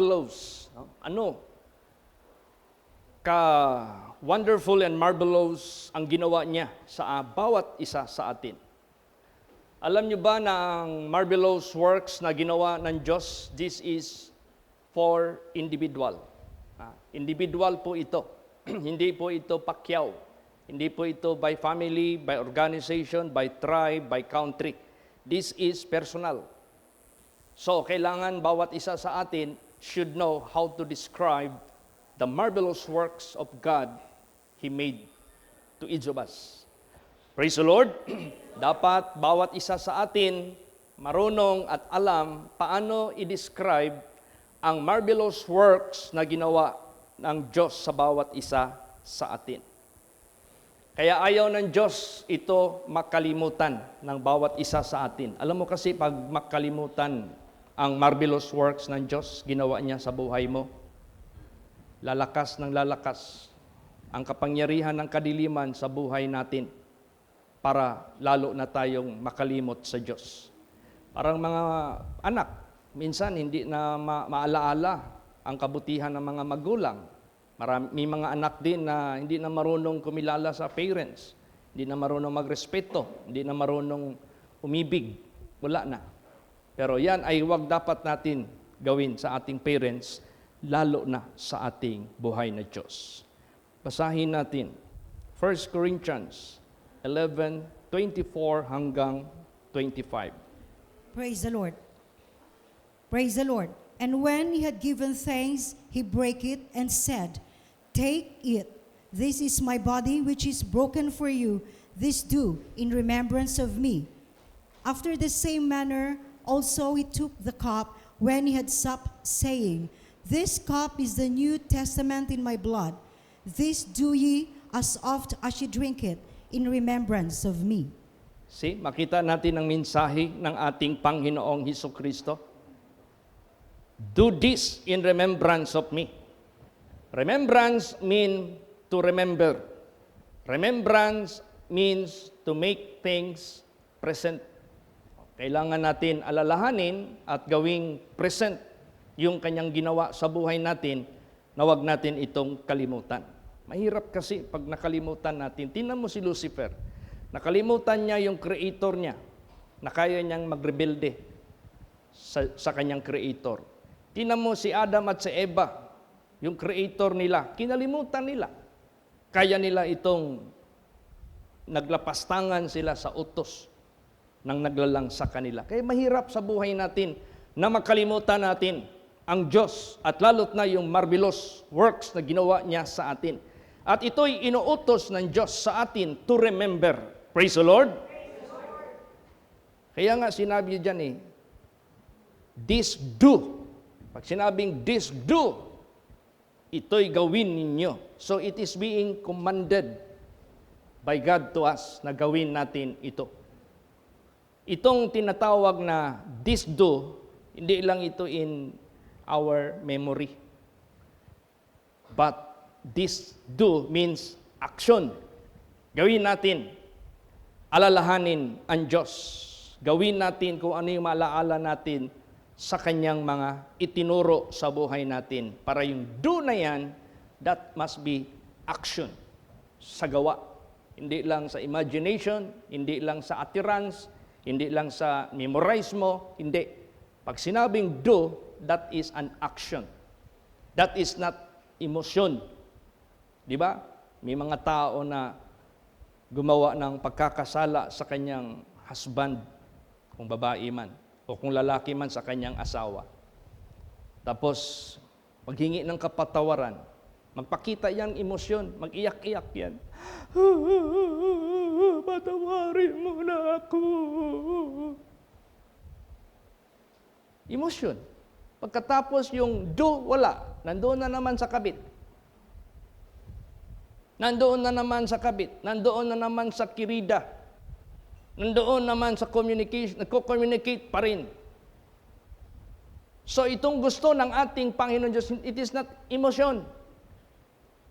marvelous. Ano? Ka-wonderful and marvelous ang ginawa niya sa bawat isa sa atin. Alam niyo ba na ang marvelous works na ginawa ng Diyos, this is for individual. Individual po ito. Hindi po ito pakyaw. Hindi po ito by family, by organization, by tribe, by country. This is personal. So, kailangan bawat isa sa atin should know how to describe the marvelous works of God He made to each of us. Praise the Lord. Dapat bawat isa sa atin marunong at alam paano i-describe ang marvelous works na ginawa ng Diyos sa bawat isa sa atin. Kaya ayaw ng Diyos ito makalimutan ng bawat isa sa atin. Alam mo kasi pag makalimutan ang marvelous works ng Diyos, ginawa niya sa buhay mo, lalakas ng lalakas ang kapangyarihan ng kadiliman sa buhay natin para lalo na tayong makalimot sa Diyos. Parang mga anak, minsan hindi na maalaala ang kabutihan ng mga magulang. May mga anak din na hindi na marunong kumilala sa parents, hindi na marunong magrespeto, hindi na marunong umibig. Wala na. Pero yan ay huwag dapat natin gawin sa ating parents, lalo na sa ating buhay na Diyos. Basahin natin 1 Corinthians 11:24 hanggang 25. Praise the Lord. Praise the Lord. And when he had given thanks, he brake it and said, "Take it. This is my body which is broken for you. This do in remembrance of me." After the same manner also he took the cup when he had supped, saying, "This cup is the New Testament in my blood. This do ye as oft as ye drink it in remembrance of me." See, makita natin ang mensahe ng ating Panginoong Hesukristo. Do this in remembrance of me. Remembrance means to remember. Remembrance means to make things present. Kailangan natin alalahanin at gawing present yung kanyang ginawa sa buhay natin na wag natin itong kalimutan. Mahirap kasi pag nakalimutan natin. Tingnan mo si Lucifer. Nakalimutan niya yung creator niya na kaya niyang magrebelde sa kanyang creator. Tingnan mo si Adam at si Eva, yung creator nila, kinalimutan nila. Kaya nila itong naglapastangan sila sa utos ng naglalang sa kanila. Kaya mahirap sa buhay natin na makalimutan natin ang Diyos at lalot na yung marvelous works na ginawa niya sa atin. At ito'y inuutos ng Diyos sa atin to remember. Praise the Lord. Kaya nga sinabi dyan this do. Pag sinabing this do, ito'y gawin ninyo. So it is being commanded by God to us na gawin natin ito. Itong tinatawag na this do, hindi lang ito in our memory. But this do means action. Gawin natin. Alalahanin ang Diyos. Gawin natin kung ano yung maalaala natin sa kanyang mga itinuro sa buhay natin. Para yung do na yan, that must be action. Sa gawa. Hindi lang sa imagination, hindi lang sa utterance, hindi lang sa memorize mo, hindi. Pag sinabing do, that is an action. That is not emotion. Di ba? May mga tao na gumawa ng pagkakasala sa kanyang husband, kung babae man, o kung lalaki man sa kanyang asawa. Tapos, maghingi ng kapatawaran, magpakita yang emosyon, mag-iyak-iyak yan. Patawarin mo na ako. Emosyon. Pagkatapos yung do, wala. Nandoon na naman sa kabit. Nandoon na naman sa kabit. Nandoon na naman sa kirida. Nandoon naman sa communication. Nagko-communicate pa rin. So itong gusto ng ating Panginoon Diyos, it is not emotion.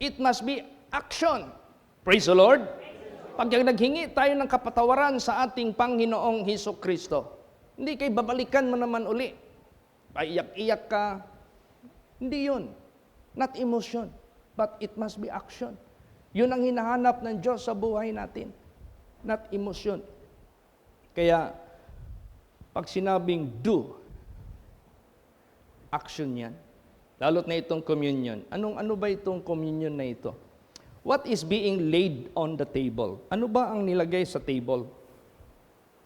It must be action. Praise the Lord. Pag naghingi tayo ng kapatawaran sa ating Panginoong Hesukristo, hindi kay babalikan mo naman uli. Paiyak-iyak ka, Hindi yun. Not emotion, but it must be action. Yun ang hinahanap ng Diyos sa buhay natin. Not emotion. Kaya, pag sinabing do, action yan. Lalo't na itong communion. Ano ba itong communion na ito? What is being laid on the table? Ano ba ang nilagay sa table?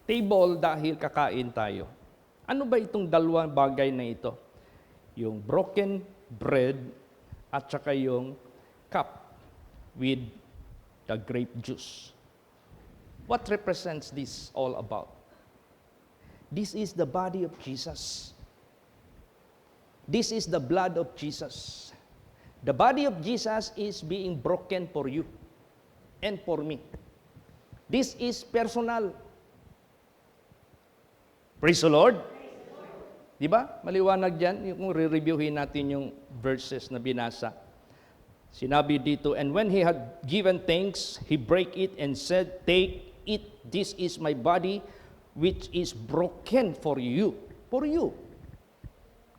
Table dahil kakain tayo. Ano ba itong dalawang bagay na ito? Yung broken bread at saka yung cup with the grape juice. What represents this all about? This is the body of Jesus. This is the blood of Jesus. The body of Jesus is being broken for you and for me. This is personal. Praise the Lord. Di ba? Maliwanag dyan, kung re-reviewin natin yung verses na binasa. Sinabi dito, and when he had given thanks, he break it and said, take it, this is my body, which is broken for you. For you.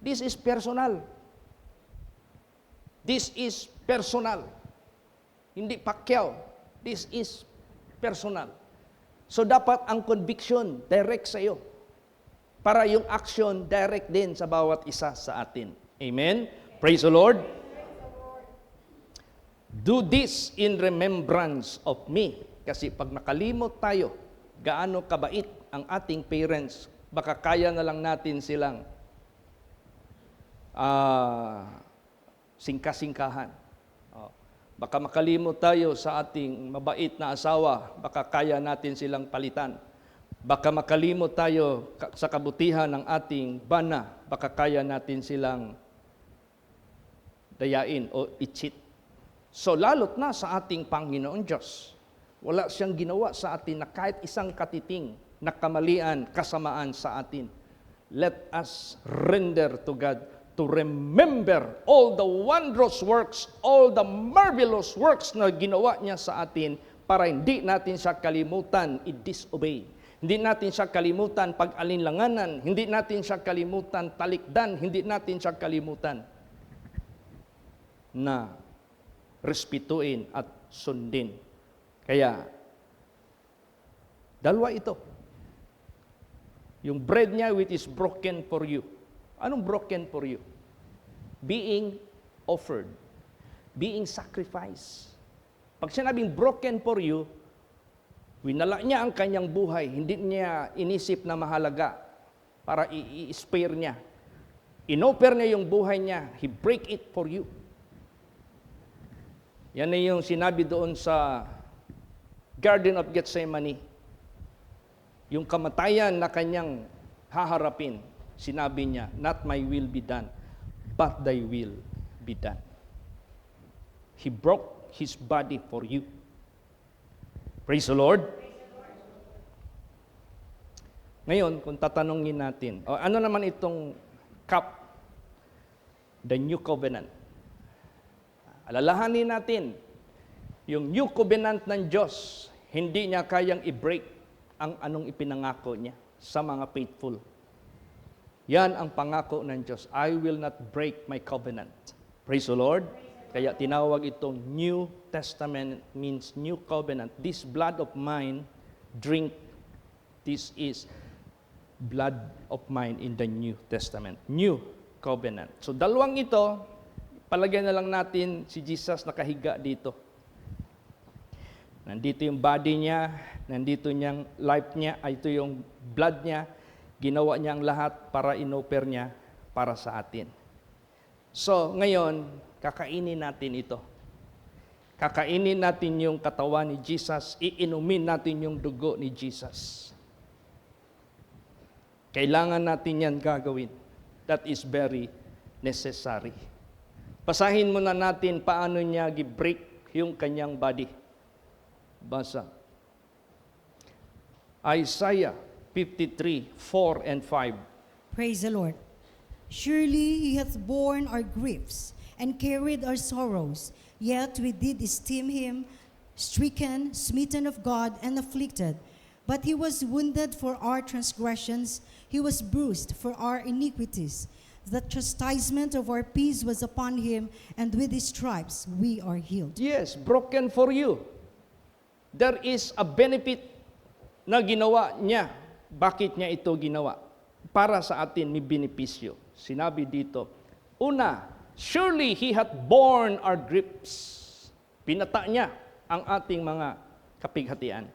This is personal. This is personal. Hindi Pacquiao. This is personal. So dapat ang conviction direct sa iyo. Para yung action direct din sa bawat isa sa atin. Amen? Praise the Lord. Do this in remembrance of me. Kasi pag nakalimot tayo, gaano kabait ang ating parents, baka kaya na lang natin silang singka-singkahan. Baka makalimot tayo sa ating mabait na asawa, baka kaya natin silang palitan. Baka makalimot tayo sa kabutihan ng ating bana, baka kaya natin silang dayain o i-cheat. So lalo't na sa ating Panginoon Diyos, wala siyang ginawa sa atin na kahit isang katiting na kamalian, kasamaan sa atin. Let us render to God to remember all the wondrous works, all the marvelous works na ginawa niya sa atin para hindi natin siya kalimutan i-disobey. Hindi natin siya kalimutan pag-alinlanganan, hindi natin siya kalimutan talikdan, hindi natin siya kalimutan na respetuin at sundin. Kaya, dalawa ito. Yung bread niya which is broken for you. Anong broken for you? Being offered. Being sacrificed. Pag sinabing broken for you, winala niya ang kanyang buhay. Hindi niya inisip na mahalaga para i-spare niya. Inoffer niya yung buhay niya. He break it for you. Yan na yung sinabi doon sa Garden of Gethsemane. Yung kamatayan na kanyang haharapin. Sinabi niya, not my will be done, but thy will be done. He broke his body for you. Praise the Lord. Ngayon, kung tatanungin natin, ano naman itong cup, the new covenant. Alalahanin natin, yung new covenant ng Diyos, hindi niya kayang i-break ang anong ipinangako niya sa mga faithful. Yan ang pangako ng Diyos. I will not break my covenant. Praise the Lord. Kaya tinawag itong New Testament, means New Covenant. This blood of mine, drink. This is blood of mine in the New Testament. New Covenant. So dalawang ito, palagay na lang natin si Jesus nakahiga dito. Nandito yung body niya, nandito niyang life niya, ito yung blood niya. Ginawa niya ang lahat para inoffer niya para sa atin. So, ngayon, kakainin natin ito. Kakainin natin yung katawan ni Jesus, iinumin natin yung dugo ni Jesus. Kailangan natin yan gagawin. That is very necessary. Basahin muna natin paano niya gi-break yung kanyang body. Basa. Isaiah 53:4 and 5. Praise the Lord. Surely he hath borne our griefs and carried our sorrows, yet we did esteem him stricken, smitten of God, and afflicted. But he was wounded for our transgressions, he was bruised for our iniquities. The chastisement of our peace was upon him, and with his stripes we are healed. Yes, broken for you. There is a benefit na ginawa niya. Bakit niya ito ginawa? Para sa atin may benepisyo. Sinabi dito, una, surely He hath borne our griefs. Pinata niya ang ating mga kapighatian.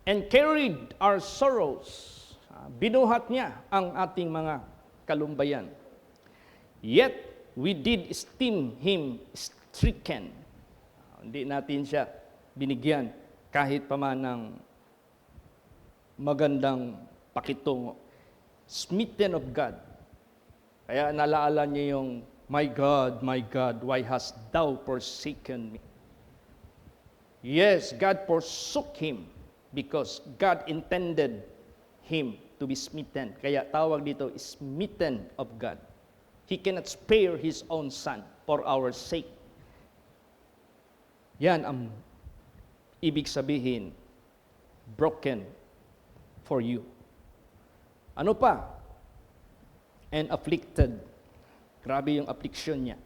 And carried our sorrows. Binuhat niya ang ating mga kalumbayan. Yet, we did esteem Him stricken. Hindi natin siya binigyan kahit pa man ng magandang pakitungo. Smitten of God. Kaya nalaala niya yung, my God, why hast thou forsaken me? Yes, God forsook him because God intended him to be smitten. Kaya tawag dito, smitten of God. He cannot spare His own Son for our sake. Yan ang ibig sabihin, broken for you. Ano pa? And afflicted. Grabe yung affliction niya.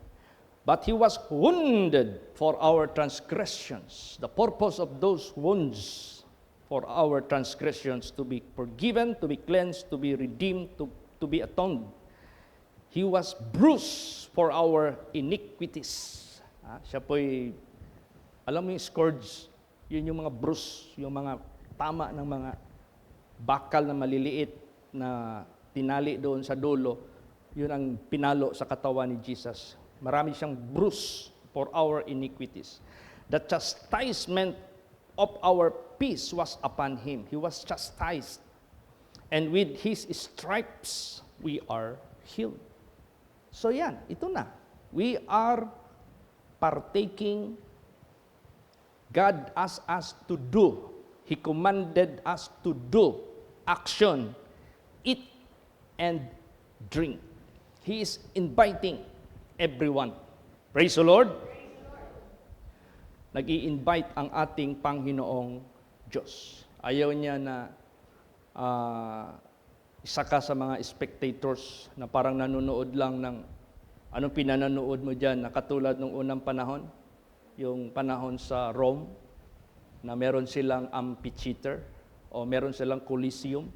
But He was wounded for our transgressions. The purpose of those wounds for our transgressions to be forgiven, to be cleansed, to be redeemed, to be atoned. He was bruised for our iniquities. Siya po'y, alam mo yung scourge, yun yung mga bruise, yung mga tama ng mga bakal na maliliit na tinali doon sa dulo, yun ang pinalo sa katawan ni Jesus. Marami siyang bruise for our iniquities. The chastisement of our peace was upon Him. He was chastised. And with His stripes, we are healed. So yan, ito na. We are partaking. God asked us to do. He commanded us to do action, eat and drink. He is inviting everyone. Praise the Lord. Nag-i-invite ang ating Panginoong Diyos. Ayaw niya na isa ka sa mga spectators na parang nanonood lang ng anong pinanonood mo dyan na katulad ng unang panahon, yung panahon sa Rome, na meron silang amphitheater o meron silang coliseum.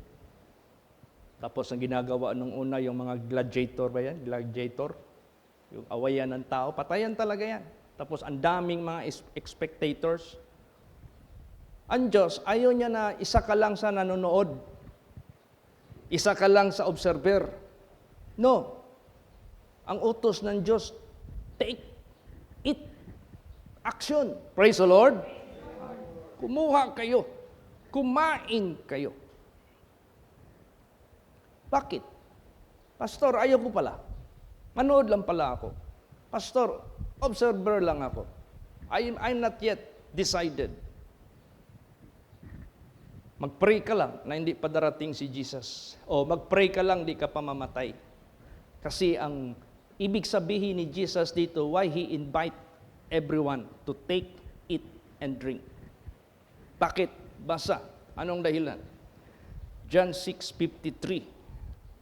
Tapos ang ginagawa nung una, yung mga gladiator ba yan? Gladiator. Yung awayan ng tao. Patayan talaga yan. Tapos ang daming mga spectators. Ang Diyos, ayaw niya na isa ka lang sa nanonood. Isa ka lang sa observer. No. Ang utos ng Diyos, take it. Action. Praise the Lord. Kumuha kayo. Kumain kayo. Bakit? Pastor, ayaw ko pala. Manood lang pala ako. Pastor, observer lang ako. I'm not yet decided. Mag-pray ka lang na hindi pa darating si Jesus. O mag-pray ka lang, di ka pa mamatay. Kasi ang ibig sabihin ni Jesus dito, why He invite everyone to take, eat, and drink. Bakit? Basa. Anong dahilan? John 6:53.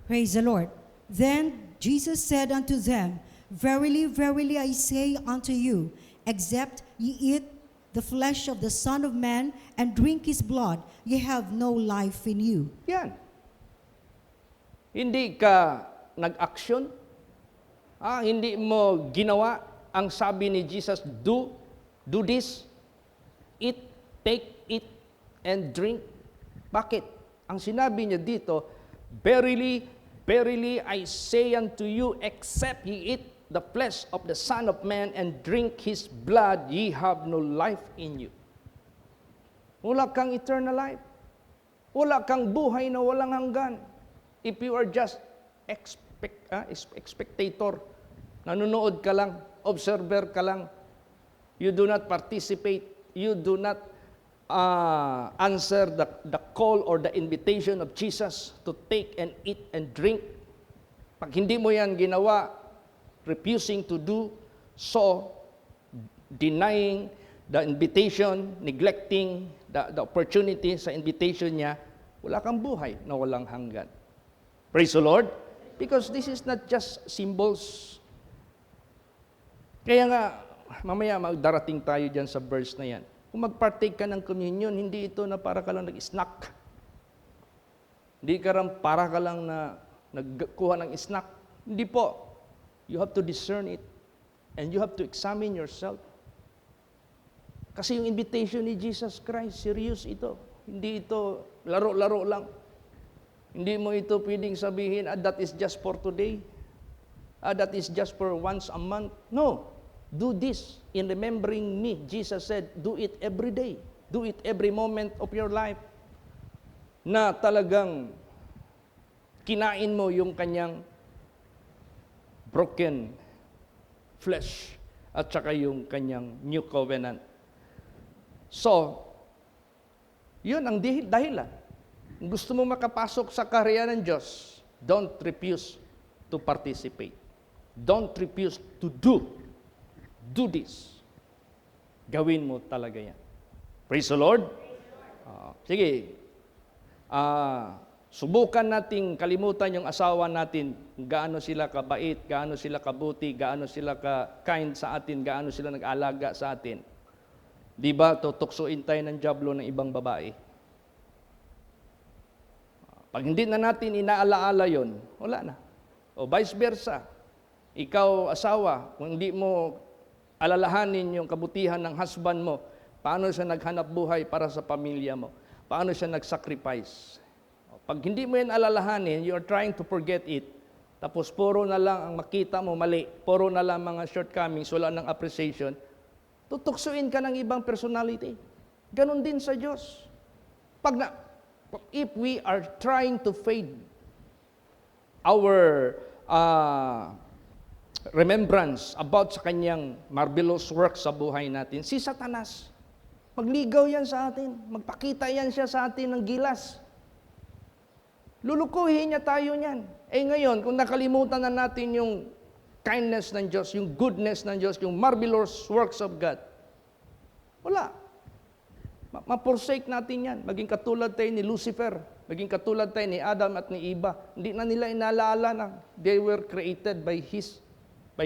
Praise the Lord. Then Jesus said unto them, Verily, verily, I say unto you, except ye eat the flesh of the Son of Man and drink His blood, ye have no life in you. Yan. Hindi ka nag-action. Hindi mo ginawa ang sabi ni Jesus, do this, eat, take, eat, and drink. Bakit? Ang sinabi niya dito, verily, verily, I say unto you, except ye eat the flesh of the Son of Man and drink His blood, ye have no life in you. Wala kang eternal life. Wala kang buhay na walang hanggan. If you are just spectator, nanonood ka lang, observer ka lang, you do not participate, you do not answer the call or the invitation of Jesus to take and eat and drink. Pag hindi mo yan ginawa, refusing to do so, denying the invitation, neglecting the opportunity sa invitation niya, wala kang buhay na walang hanggan. Praise the Lord. Because this is not just symbols. Kaya nga, mamaya magdarating tayo dyan sa verse na yan. Kung mag-partake ka ng communion, hindi ito na para ka lang nag-snack. Hindi ka rin para ka lang na nagkuha ng snack. Hindi po. You have to discern it. And you have to examine yourself. Kasi yung invitation ni Jesus Christ, serious ito. Hindi ito laro-laro lang. Hindi mo ito pwedeng sabihin, that is just for today. That is just for once a month. No. Do this in remembering me. Jesus said, do it every day. Do it every moment of your life. Na talagang kinain mo yung kanyang broken flesh at saka yung kanyang new covenant. So, yun ang dahilan. Kung gusto mo makapasok sa karya ng Diyos, don't refuse to participate. Don't refuse to do this. Gawin mo talaga yan. Praise the Lord. Sige. Subukan nating kalimutan yung asawa natin, gaano sila kabait, gaano sila kabuti, gaano sila ka-kind sa atin, gaano sila nag-alaga sa atin. Di ba, tutuksuin tayo ng dyablo ng ibang babae? Pag hindi na natin inaalaala yon, wala na. O vice versa. Ikaw, asawa, kung hindi mo alalahanin yung kabutihan ng husband mo, paano siya naghanap buhay para sa pamilya mo? Paano siya nag-sacrifice? Pag hindi mo yan alalahanin, you are trying to forget it, tapos puro na lang ang makita mo mali, puro na lang mga shortcomings, wala ng appreciation, tutuksuin ka ng ibang personality. Ganon din sa Diyos. If we are trying to fade our remembrance about sa kanyang marvelous work sa buhay natin, si Satanas, magligaw yan sa atin, magpakita yan siya sa atin ng gilas. Lulukuhin niya tayo niyan. Ngayon, kung nakalimutan na natin yung kindness ng Diyos, yung goodness ng Diyos, yung marvelous works of God, wala. Ma-forsake natin yan. Maging katulad tayo ni Lucifer, maging katulad tayo ni Adam at ni Eva. Hindi na nila inaalala na they were created by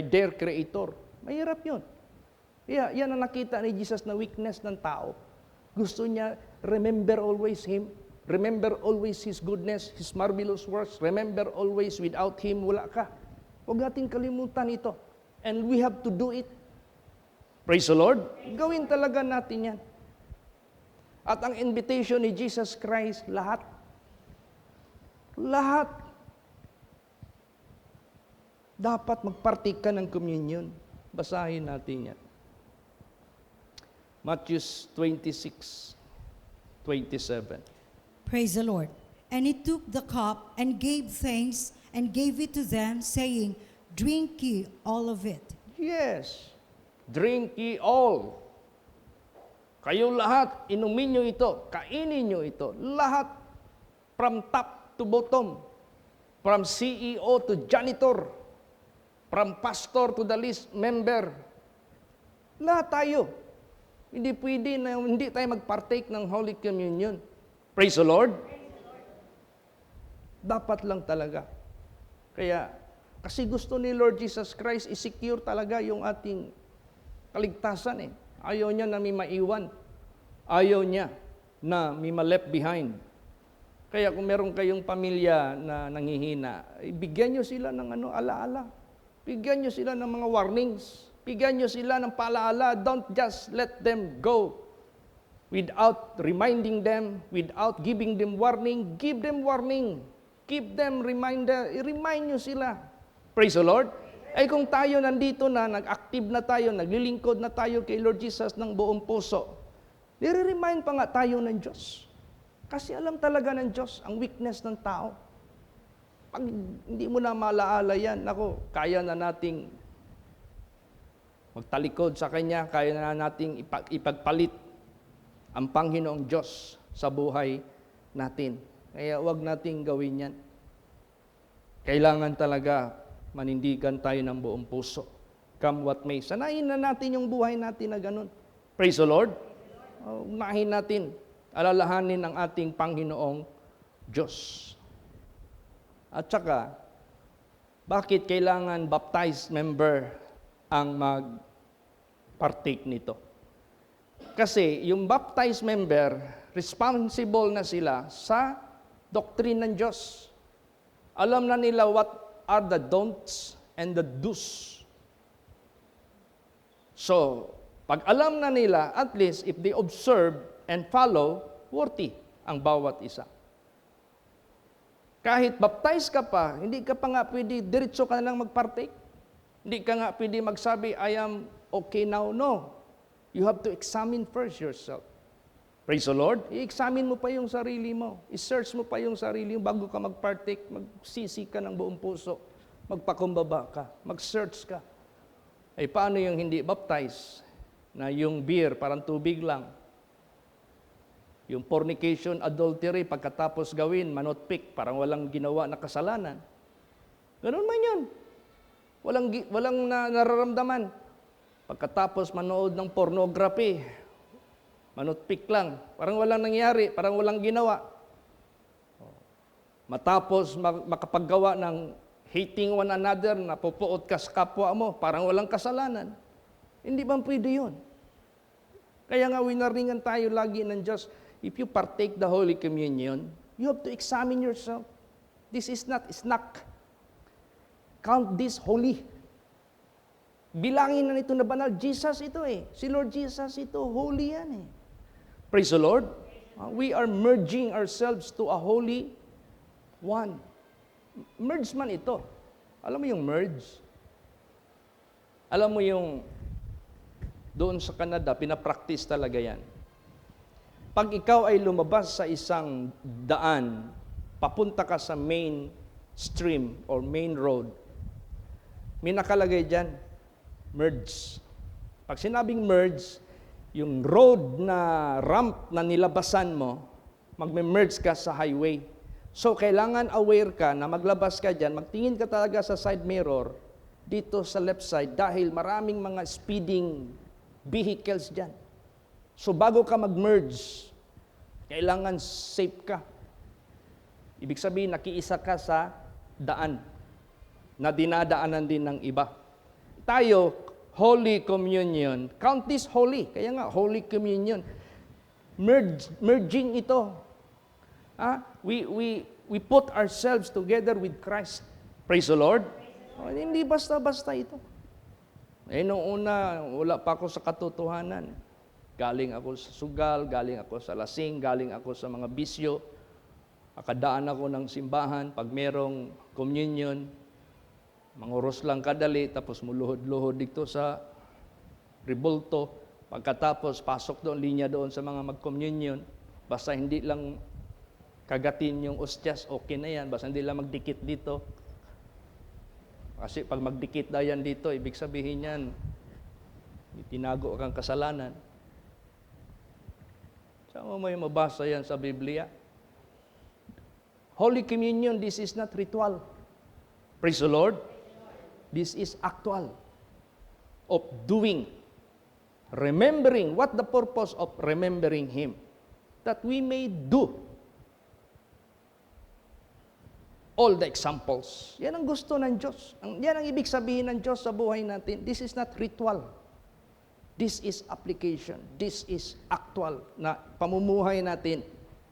their Creator. Mahirap yun. Yan ang nakita ni Jesus na weakness ng tao. Gusto niya, remember always Him. Remember always His goodness, His marvelous works. Remember always, without Him, wala ka. Huwag natin kalimutan ito. And we have to do it. Praise the Lord. Gawin talaga natin yan. At ang invitation ni Jesus Christ, lahat. Lahat. Dapat magpartake ka ng communion. Basahin natin yan. Matthew 26:27. Praise the Lord. And he took the cup and gave thanks and gave it to them, saying, drink ye all of it. Yes. Drink ye all. Kayo lahat, inumin nyo ito, kainin nyo ito. Lahat, from top to bottom. From CEO to janitor. From pastor to the least member. Lahat tayo. Hindi pwede na hindi tayo mag-partake ng Holy Communion. Praise the Lord. Dapat lang talaga. Kasi gusto ni Lord Jesus Christ, i-secure talaga yung ating kaligtasan . Ayaw niya na may maiwan. Ayaw niya na may ma-left behind. Kaya kung meron kayong pamilya na nanghihina, bigyan nyo sila ng alaala. Bigyan nyo sila ng mga warnings. Bigyan nyo sila ng paalaala. Don't just let them go without reminding them, without giving them warning. Give them warning. Keep them reminder. I-remind nyo sila. Praise the Lord. Kung tayo nandito na, nag-active na tayo, naglilingkod na tayo kay Lord Jesus ng buong puso, nire-remind pa nga tayo ng Diyos. Kasi alam talaga ng Diyos ang weakness ng tao. Pag hindi mo na malaala yan, kaya na nating magtalikod sa Kanya, kaya na nating ipagpalit ang Panginoong Diyos sa buhay natin. Kaya huwag nating gawin yan. Kailangan talaga manindigan tayo ng buong puso. Come what may. Sanayin na natin yung buhay natin na ganun. Praise the Lord. Unahin natin, alalahanin ang ating Panginoong Diyos. At saka, Bakit kailangan baptized member ang mag-partake nito? Kasi yung baptized member, responsible na sila sa doctrine ng Diyos. Alam na nila what are the don'ts and the do's. So, pag alam na nila, at least if they observe and follow, worthy ang bawat isa. Kahit baptize ka pa, hindi ka pa nga pwede, diretso ka na lang mag-partake. Hindi ka nga pwede magsabi, I am okay now. No. You have to examine first yourself. Praise the Lord. I-examine mo pa yung sarili mo. I-search mo pa yung sarili mo bago ka mag-partake. Magsisi ka ng buong puso. Magpakumbaba ka. Mag-search ka. Ay paano yung hindi baptize? Na yung beer, parang tubig lang. Yung fornication, adultery, pagkatapos gawin, manotpik, parang walang ginawa na kasalanan. Ganun man yun. Walang nararamdaman. Pagkatapos manood ng pornography, manotpik lang, parang walang nangyari, parang walang ginawa. Matapos makapaggawa ng hating one another, napupuot ka sa kapwa mo, parang walang kasalanan. Hindi ba pwede yun? Kaya nga winaringan tayo lagi ng Diyos, if you partake the Holy Communion, you have to examine yourself. This is not snack. Count this holy. Bilangin na nito na banal. Jesus ito eh. Si Lord Jesus ito. Holy yan eh. Praise the Lord. We are merging ourselves to a holy one. Merge man ito. Alam mo yung merge? Alam mo yung doon sa Canada, pinapractice talaga yan. Pag ikaw ay lumabas sa isang daan, papunta ka sa main stream or main road, may nakalagay dyan, merge. Pag sinabing merge, yung road na ramp na nilabasan mo, magme-merge ka sa highway. So, kailangan aware ka na maglabas ka dyan, magtingin ka talaga sa side mirror, dito sa left side, dahil maraming mga speeding vehicles dyan. So, bago ka mag-merge, kailangan safe ka. Ibig sabihin, nakiisa ka sa daan na dinadaanan din ng iba. Tayo, Holy Communion, count this holy. Kaya nga, Holy Communion. Merging ito. We put ourselves together with Christ. Praise the Lord. Hindi basta-basta ito. Nung una, wala pa ako sa katotohanan. Galing ako sa sugal, galing ako sa lasing, galing ako sa mga bisyo. Akadaan ako ng simbahan, pag merong communion, manguros lang kadali, tapos muluhod-luhod dito sa rebulto. Pagkatapos, pasok doon, linya doon sa mga mag-communion. Basta hindi lang kagatin yung ostyas, okay na yan. Basta hindi lang magdikit dito. Kasi pag magdikit daw yan dito, ibig sabihin yan, tinago kang kasalanan. Saan mo may mabasa yan sa Biblia? Holy Communion, this is not ritual. Praise the Lord. This is actual of doing. Remembering. What the purpose of remembering Him? That we may do all the examples. Yan ang gusto ng Diyos. Yan ang ibig sabihin ng Diyos sa buhay natin. This is not ritual. This is application. This is actual na pamumuhay natin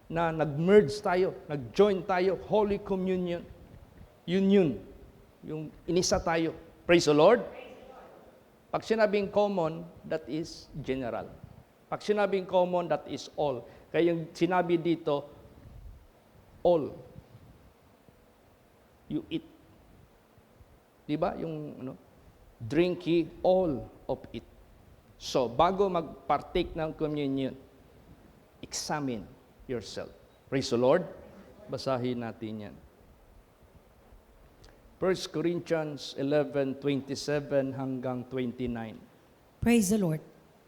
na nag-merge tayo, nag-join tayo, Holy Communion, union, yung inisa tayo. Praise the Lord. Pag sinabing common, that is general. Pag sinabing common, that is all. Kaya yung sinabi dito, all. You eat. Diba? Yung drink ye all of it. So, bago mag-partake ng communion, examine yourself. Praise the Lord. Basahin natin yan. 1 Corinthians 11:27 hanggang 29. Praise the Lord.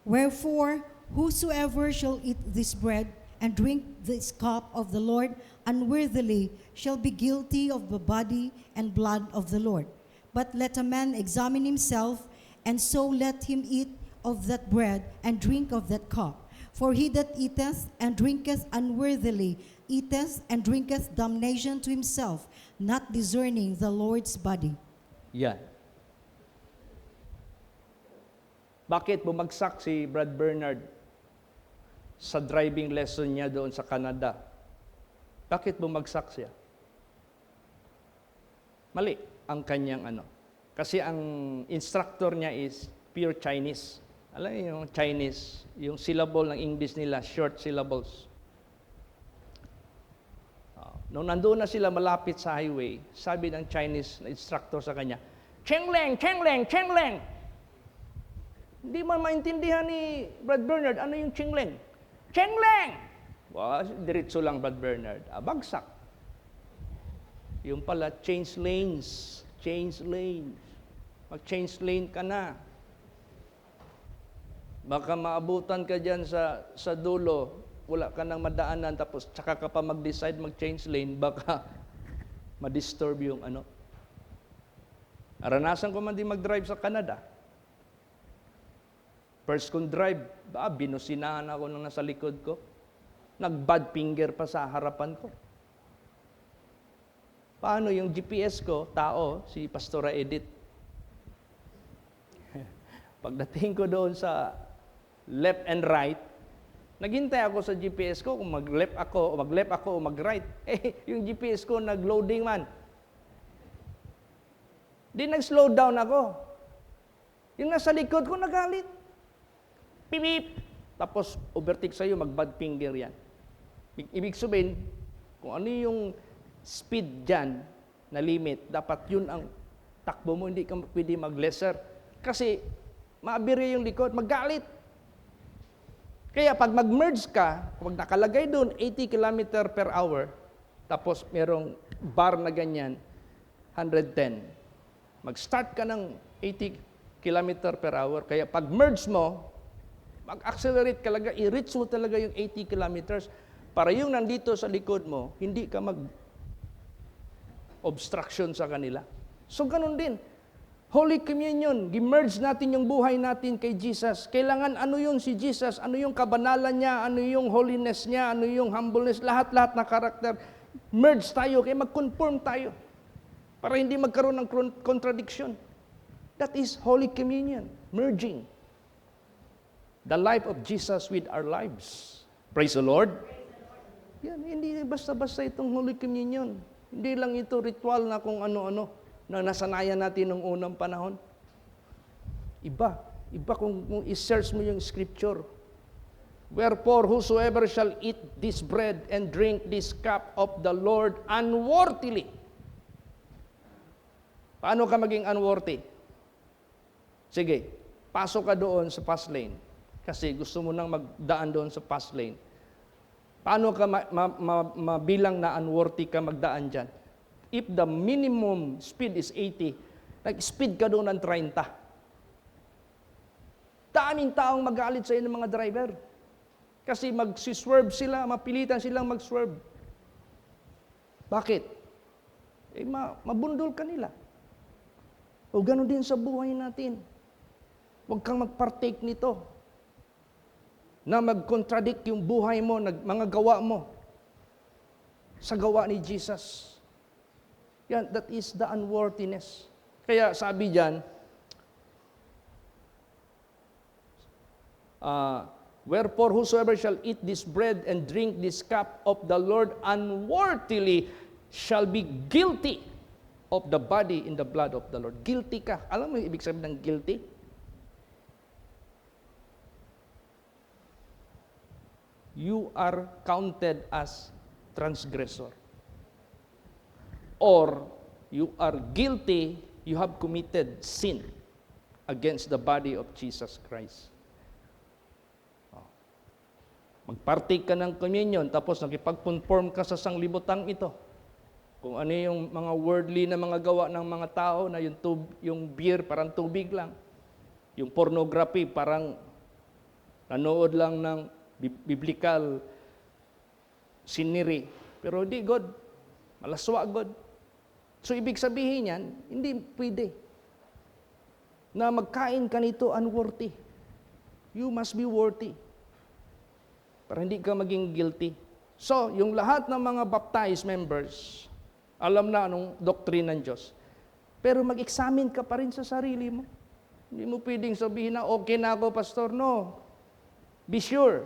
Wherefore, whosoever shall eat this bread and drink this cup of the Lord unworthily shall be guilty of the body and blood of the Lord. But let a man examine himself, and so let him eat of that bread and drink of that cup. For he that eateth and drinketh unworthily eateth and drinketh damnation to himself, not discerning the Lord's body. Yan. Bakit bumagsak si Brad Bernard sa driving lesson niya doon sa Canada? Bakit bumagsak siya? Mali ang kanyang ano. Kasi ang instructor niya is pure Chinese. Alam niyo yung Chinese, yung syllable ng English nila, short syllables. Nung nandoon na sila malapit sa highway, sabi ng Chinese na instructor sa kanya, "Chengleng, Chengleng, Chengleng!" Hindi man maintindihan ni Brad Bernard, ano yung Chengleng? Chengleng! Diretso lang Brad Bernard. Bagsak. Yung pala, change lanes. Change lanes. Mag-change lane ka na. Baka maabutan ka dyan sa dulo, wala ka nang madaanan, tapos tsaka ka pa mag-decide mag-change lane, baka ma-disturb yung ano. Naranasan ko man din mag-drive sa Canada. First kong drive, binusinahan ako nung nasa likod ko. Nag-bad finger pa sa harapan ko. Paano yung GPS ko, tao, si Pastora Edith. Pagdating ko doon sa left and right, naghintay ako sa GPS ko kung mag-left ako o mag-right. Yung GPS ko nag-loading man. Di nag-slow down ako. Yung nasa likod ko nagalit. Pipip! Tapos overtake sa'yo, mag-bad finger yan. Ibig sabihin, kung ano yung speed dyan na limit, dapat yun ang takbo mo, hindi ka pwede mag-lesser. Kasi maabiri yung likod, magalit. Kaya pag mag-merge ka, pag nakalagay doon 80 km per hour, tapos merong bar na ganyan, 110. Mag-start ka ng 80 km per hour, kaya pag merge mo, mag-accelerate ka talaga, i-reach mo talaga yung 80 kilometers para yung nandito sa likod mo, hindi ka mag-obstruction sa kanila. So, ganun din. Holy Communion, gi-merge natin yung buhay natin kay Jesus. Kailangan ano yung si Jesus, ano yung kabanalan niya, ano yung holiness niya, ano yung humbleness, lahat-lahat na karakter. Merge tayo, kaya mag-conform tayo. Para hindi magkaroon ng contradiction. That is Holy Communion, merging the life of Jesus with our lives. Praise the Lord. Yan, hindi basta-basta itong Holy Communion. Hindi lang ito ritual na kung ano-ano na nasanayan natin noong unang panahon. Iba kung i-search mo yung scripture. Wherefore, whosoever shall eat this bread and drink this cup of the Lord unworthily. Paano ka maging unworthy? Sige, pasok ka doon sa fast lane. Kasi gusto mo nang magdaan doon sa fast lane. Paano ka mabilang na unworthy ka magdaan dyan? If the minimum speed is 80, nag-speed ka doon ng 30. Daming taong magalit sa iyo ng mga driver. Kasi mag-swerve sila, mapilitan silang mag-swerve. Bakit? Mabundol ka nila. O gano'n din sa buhay natin. Huwag kang mag-partake nito na mag-contradict yung buhay mo, mga gawa mo sa gawa ni Jesus. Yan, that is the unworthiness. Kaya sabi diyan, wherefore whosoever shall eat this bread and drink this cup of the Lord unworthily shall be guilty of the body and the blood of the Lord. Guilty ka. Alam mo yung ibig sabihin ng guilty? You are counted as transgressor. Or you are guilty, you have committed sin against the body of Jesus Christ. Magpartake ka ng communion, tapos nakipag-conform ka sa sanglibutang ito. Kung ano yung mga worldly na mga gawa ng mga tao, na yung beer parang tubig lang. Yung pornography parang nanood lang ng biblical scenery. Pero di God. Malaswa God. So ibig sabihin yan, hindi pwede na magkain ka nito unworthy. You must be worthy. Para hindi ka maging guilty. So, yung lahat ng mga baptized members, alam na anong doctrine ng Diyos. Pero mag-examine ka pa rin sa sarili mo. Hindi mo pwedeng sabihin na, okay na ako, pastor. No. Be sure.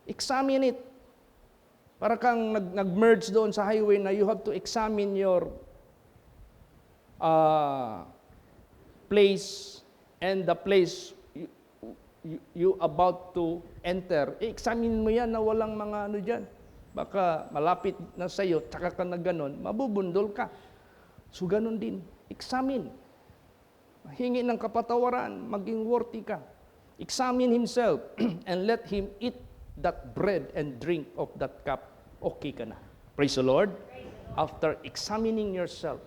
Examine it. Para kang nag-merge doon sa highway na you have to examine your place and the place you about to enter. Examine mo yan na walang mga ano dyan. Baka malapit na sa'yo, tsaka ka na ganon, mabubundol ka. So ganon din. Examine. Hingi ng kapatawaran, maging worthy ka. Examine himself and let him eat that bread and drink of that cup. Okay ka na. Praise the Lord. After examining yourself,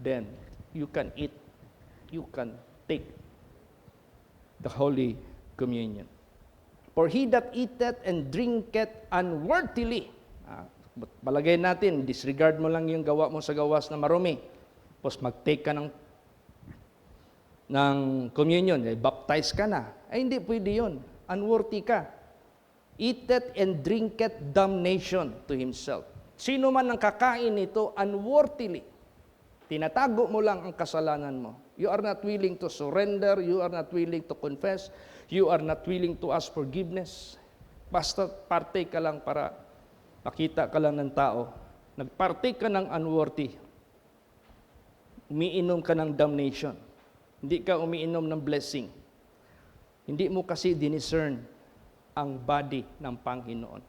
then you can eat, you can take the Holy Communion. For he that eateth and drinketh unworthily, palagay natin, disregard mo lang yung gawa mo sa gawas na marumi, tapos mag-take ka ng communion, baptize ka na. Ay hindi pwede yun. Unworthy ka. Eateth and drinketh damnation to himself. Sino man ang kakain nito unworthily, tinatago mo lang ang kasalanan mo. You are not willing to surrender. You are not willing to confess. You are not willing to ask forgiveness. Basta partake ka lang para makita ka lang ng tao. Nagpartake ka ng unworthy. Umiinom ka ng damnation. Hindi ka umiinom ng blessing. Hindi mo kasi diniscern ang body ng Panginoon.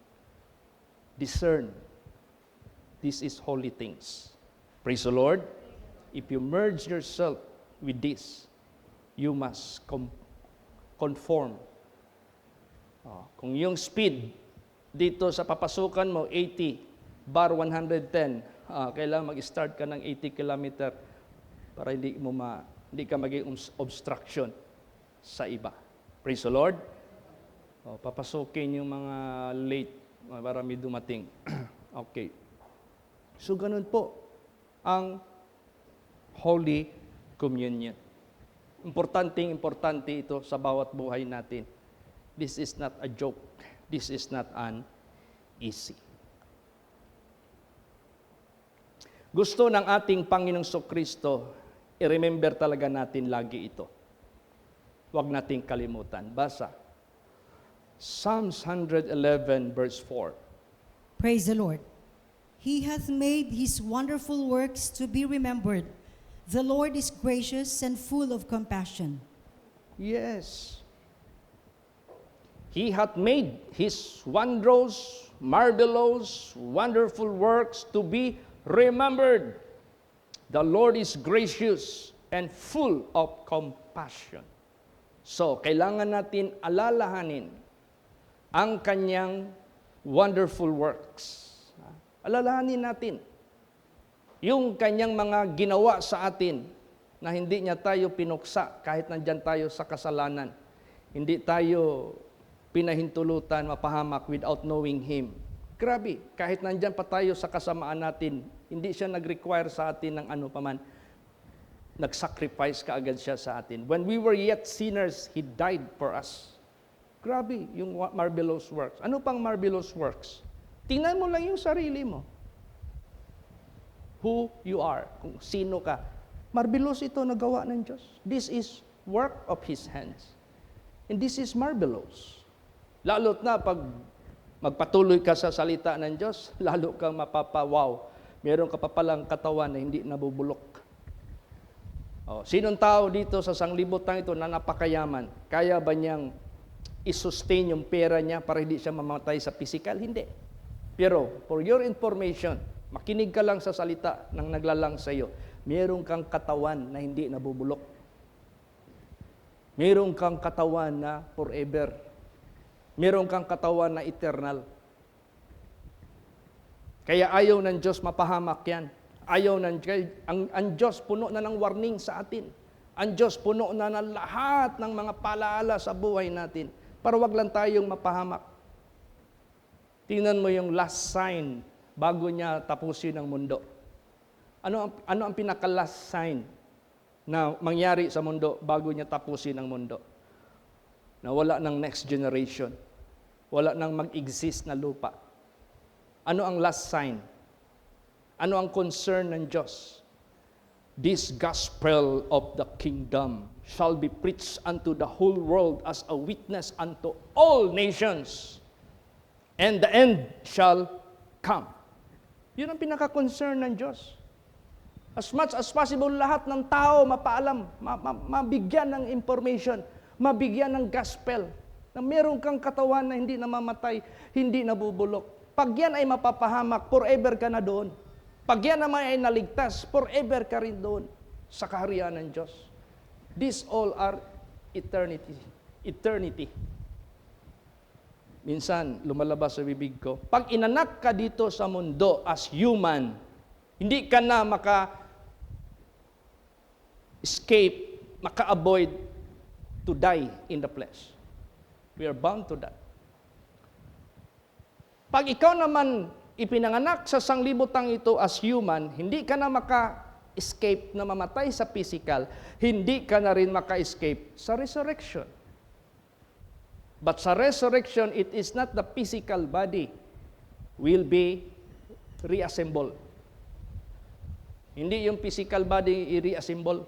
Discern. This is holy things. Praise the Lord. If you merge yourself with this, you must conform. Kung yung speed dito sa papasukan mo, 80, bar 110, kailangan mag-start ka ng 80 kilometer para hindi ka maging obstruction sa iba. Praise the Lord. Papasukin yung mga late para may dumating. Okay. So, ganun po ang Holy Communion. Importante ito sa bawat buhay natin. This is not a joke. This is not an easy. Gusto ng ating Panginoong Kristo, i-remember talaga natin lagi ito. Huwag nating kalimutan. Basa. Psalms 111 verse 4. Praise the Lord. He hath made his wonderful works to be remembered. The Lord is gracious and full of compassion. Yes. He hath made his wondrous, marvelous, wonderful works to be remembered. The Lord is gracious and full of compassion. So, kailangan natin alalahanin ang kanyang wonderful works. Alalahanin natin yung kanyang mga ginawa sa atin na hindi niya tayo pinuksa kahit nandyan tayo sa kasalanan. Hindi tayo pinahintulutan, mapahamak without knowing Him. Grabe, kahit nandyan pa tayo sa kasamaan natin, hindi siya nag-require sa atin ng ano paman. Nag-sacrifice kaagad siya sa atin. When we were yet sinners, He died for us. Grabe, yung marvelous works. Ano pang marvelous works? Tingnan mo lang yung sarili mo. Who you are, kung sino ka. Marvelous ito na gawa ng Diyos. This is work of His hands. And this is marvelous. Lalo't na pag magpatuloy ka sa salita ng Diyos, lalo kang mapapawaw. Meron ka pa palang katawan na hindi nabubulok. Sinong tao dito sa sanglibutan ito na napakayaman? Kaya ba niyang i-sustain yung pera niya para hindi siya mamatay sa physical? Hindi. Pero, for your information, makinig ka lang sa salita ng naglalang sa iyo. Meron kang katawan na hindi nabubulok. Meron kang katawan na forever. Meron kang katawan na eternal. Kaya ayaw ng Diyos mapahamak yan. Ang Diyos puno na ng warning sa atin. Ang Diyos puno na ng lahat ng mga palaala sa buhay natin. Para wag lang tayong mapahamak. Tingnan mo yung last sign bago niya tapusin ang mundo. Ano ang pinaka-last sign na mangyari sa mundo bago niya tapusin ang mundo? Na wala ng next generation. Wala nang mag-exist na lupa. Ano ang last sign? Ano ang concern ng Diyos? This gospel of the kingdom shall be preached unto the whole world as a witness unto all nations, and the end shall come. Yun ang pinaka-concern ng Diyos. As much as possible, lahat ng tao mapaalam, mabigyan ng information, mabigyan ng gospel, na meron kang katawan na hindi namamatay, hindi nabubulok. Pag yan ay mapapahamak, forever ka na doon. Pag yan naman ay naligtas, forever ka rin doon sa kaharian ng Diyos. These all are eternity. Eternity. Minsan, lumalabas sa bibig ko, pag inanak ka dito sa mundo as human, hindi ka na maka-escape, maka-avoid to die in the flesh. We are bound to that. Pag ikaw naman ipinanganak sa sanglibutang ito as human, hindi ka na maka-escape na mamatay sa physical, hindi ka na rin maka-escape sa resurrection. But sa resurrection, it is not the physical body will be reassembled. Hindi yung physical body i-reassemble.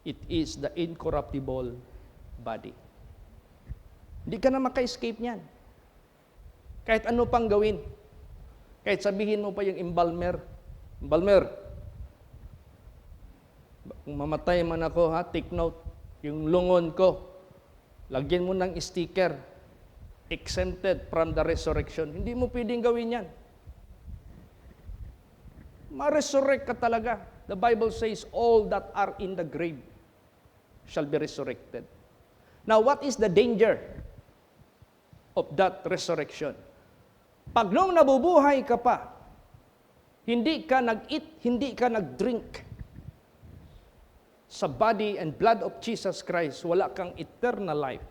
It is the incorruptible body. Hindi ka na maka-escape niyan. Kahit ano pang gawin. Kahit sabihin mo pa yung embalmer. Embalmer, kung mamatay man ako, take note, yung lungon ko, lagyan mo ng sticker, exempted from the resurrection. Hindi mo pwedeng gawin yan. Ma-resurrect ka talaga. The Bible says, all that are in the grave shall be resurrected. Now, what is the danger of that resurrection? Pag nung nabubuhay ka pa, hindi ka nag-eat, hindi ka nag-drink sa body and blood of Jesus Christ, wala kang eternal life.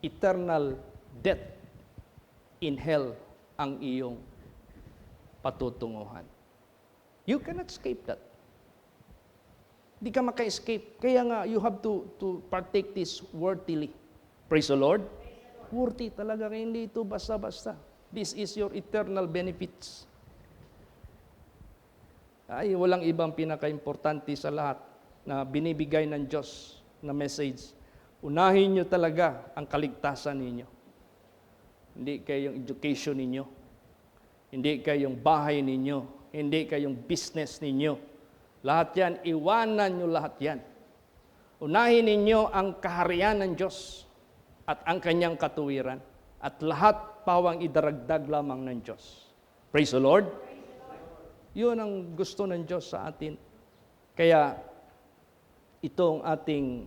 Eternal death in hell ang iyong patutunguhan. You cannot escape that. Hindi ka maka-escape. Kaya nga, you have to partake this worthily. Praise the Lord. Worthy talaga, hindi ito basta-basta. This is your eternal benefits. Ay, walang ibang pinaka-importante sa lahat na binibigay ng Diyos na message. Unahin nyo talaga ang kaligtasan ninyo. Hindi kayong education ninyo. Hindi kayong bahay ninyo. Hindi kayong business ninyo. Lahat yan, iwanan nyo lahat yan. Unahin ninyo ang kaharian ng Diyos at ang kanyang katuwiran, at lahat pawang idaragdag lamang ng Diyos. Praise the Lord. Yun ang gusto ng Diyos sa atin. Kaya itong ating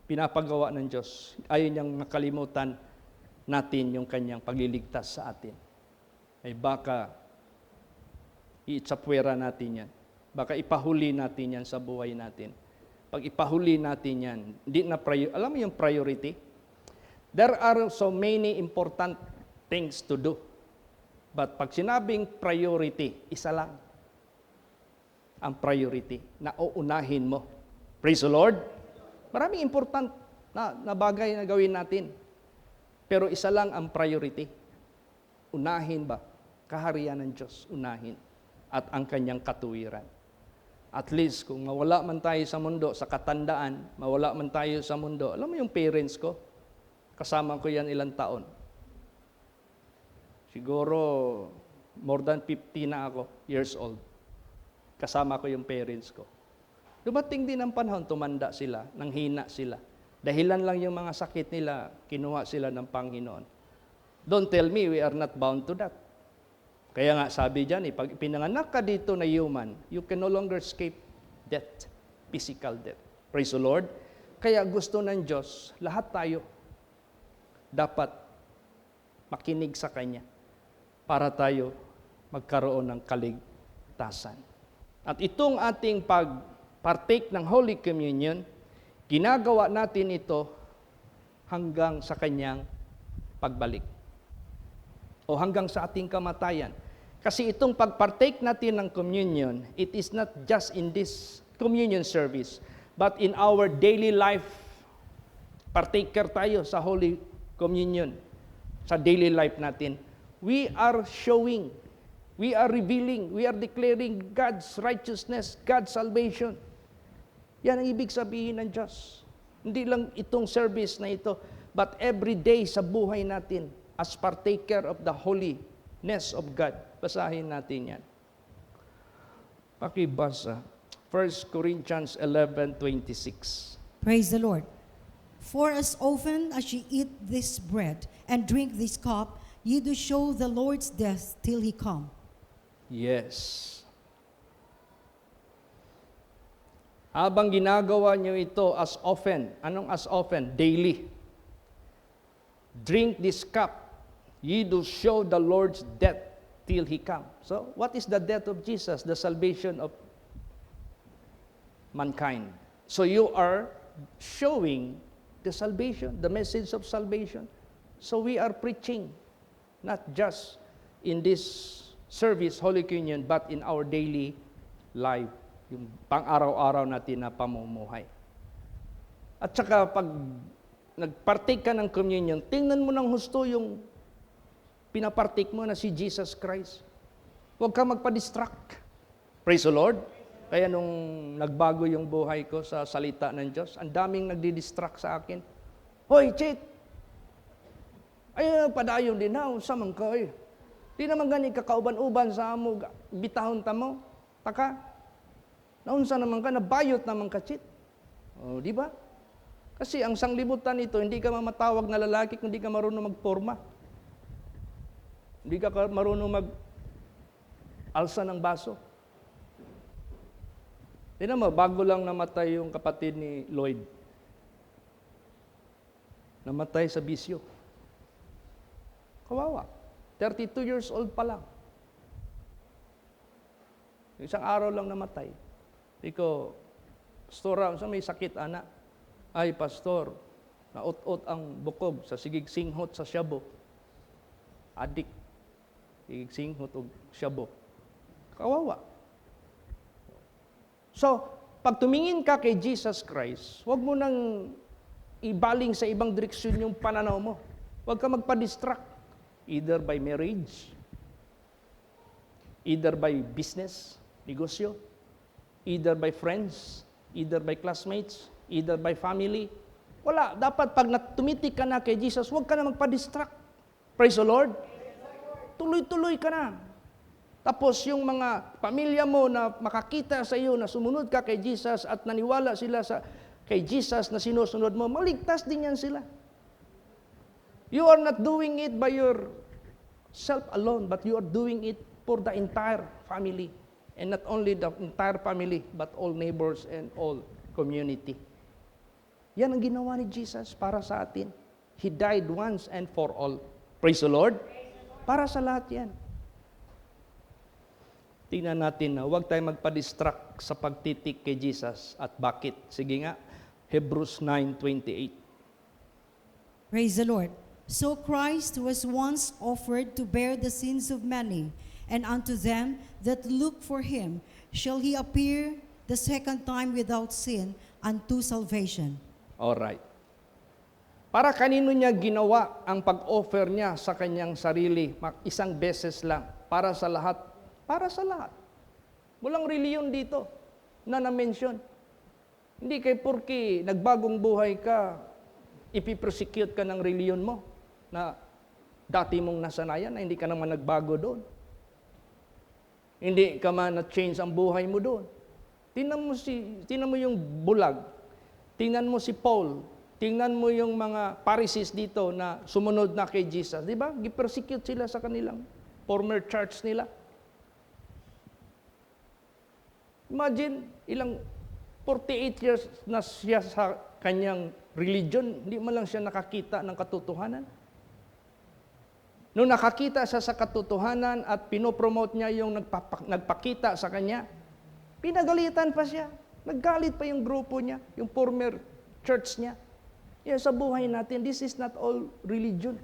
pinapagawa ng Diyos, ayaw niyang makalimutan natin yung kanyang pagliligtas sa atin. Ay baka iitsapwera natin yan. Baka ipahuli natin yan sa buhay natin. Pag ipahuli natin yan, alam mo yung priority? There are so many important things to do. But pag sinabing priority, isa lang ang priority na uunahin mo. Praise the Lord. Maraming important na bagay na gawin natin. Pero isa lang ang priority. Unahin ba? Kaharian ng Diyos, unahin. At ang kanyang katuwiran. At least, kung mawala man tayo sa mundo, sa katandaan, mawala man tayo sa mundo, alam mo yung parents ko, kasama ko yan ilang taon. Siguro, more than 50 na ako, years old. Kasama ko yung parents ko. Dumating din ang panahon, tumanda sila, nanghina sila. Dahilan lang yung mga sakit nila, kinuha sila ng Panginoon. Don't tell me we are not bound to that. Kaya nga sabi dyan, pag pinanganak ka dito na human, you can no longer escape death, physical death. Praise the Lord. Kaya gusto ng Diyos, lahat tayo dapat makinig sa Kanya para tayo magkaroon ng kaligtasan. At itong ating pag-partake ng Holy Communion, ginagawa natin ito hanggang sa Kanyang pagbalik o hanggang sa ating kamatayan. Kasi itong pag-partake natin ng communion, it is not just in this communion service, but in our daily life. Partaker tayo sa Holy Communion, sa daily life natin. We are showing We are revealing, we are declaring God's righteousness, God's salvation. Yan ang ibig sabihin ng Diyos. Hindi lang itong service na ito, but every day sa buhay natin as partaker of the holiness of God. Basahin natin yan. Pakibasa. 1 Corinthians 11:26. Praise the Lord. For as often as ye eat this bread and drink this cup, ye do show the Lord's death till he come. Yes. Habang ginagawa niyo ito as often, anong as often? Daily. Drink this cup, ye do show the Lord's death till he come. So, what is the death of Jesus? The salvation of mankind. So you are showing the salvation, the message of salvation. So we are preaching, not just in this service, Holy Communion, but in our daily life, yung pang-araw-araw natin na pamumuhay. At saka pag nagpartake ka ng communion, tingnan mo ng husto yung pinapartake mo na si Jesus Christ. Huwag ka magpa-distract. Praise the Lord. Kaya nung nagbago yung buhay ko sa salita ng Diyos, ang daming nagdi-distract sa akin. Hoy, Chit! Ay, padayon din na, samang ka eh. Di naman gani kakauban-uban sa amo, bitahon ta mo, taka. Naunsa naman ka, nabayot naman ka, Chit. O, di ba? Kasi ang sanglibutan nito, hindi ka mamatawag na lalaki kung hindi ka marunong magporma. Hindi ka marunong mag-alsa ng baso. Tignan mo, bago lang namatay yung kapatid ni Lloyd. Namatay sa bisyo. Kawawa. 32 years old pa lang. Isang araw lang namatay. Iko, Pastor, sa may sakit, anak. Ay, Pastor, naot-ot ang bukob sa sigig singhot sa Shabu. Adik. Sigig singhot o Shabu. Kawawa. So, pag tumingin ka kay Jesus Christ, huwag mo nang ibaling sa ibang direksyon yung pananaw mo. Huwag ka magpa-distract. Either by marriage, either by business, negosyo, either by friends, either by classmates, either by family. Wala. Dapat pag tumitik ka na kay Jesus, huwag ka na magpa-distract. Praise the Lord. Tuloy-tuloy ka na. Tapos yung mga pamilya mo na makakita sa iyo na sumunod ka kay Jesus at naniwala sila kay Jesus na sinusunod mo, maligtas din yan sila. You are not doing it by yourself alone, but you are doing it for the entire family. And not only the entire family, but all neighbors and all community. Yan ang ginawa ni Jesus para sa atin. He died once and for all. Praise the Lord. Para sa lahat yan. Tingnan natin na huwag tayong magpa-distract sa pagtitik kay Jesus. At bakit? Sige nga, Hebrews 9:28. Praise the Lord. So Christ was once offered to bear the sins of many, and unto them that look for him shall he appear the second time without sin unto salvation. Alright. Para kanino niya ginawa ang pag-offer niya sa kanyang sarili? Isang beses lang. Para sa lahat. Para sa lahat. Walang reliyon dito na na-mention. Hindi kay porki nagbagong buhay ka, ipiprosecute ka ng reliyon mo na dati mong nasanayan na hindi ka naman nagbago doon. Hindi ka man na-change ang buhay mo doon. Tingnan mo yung bulag. Tingnan mo si Paul. Tingnan mo yung mga Pharisees dito na sumunod na kay Jesus. Di ba? Gipersecute sila sa kanilang former church nila. Imagine, ilang 48 years na siya sa kanyang religion, hindi man lang siya nakakita ng katotohanan. Nung nakakita siya sa katotohanan at pinopromote niya yung nagpakita sa kanya, pinagalitan pa siya. Naggalit pa yung grupo niya, yung former church niya. Yeah, sa buhay natin, this is not all religion.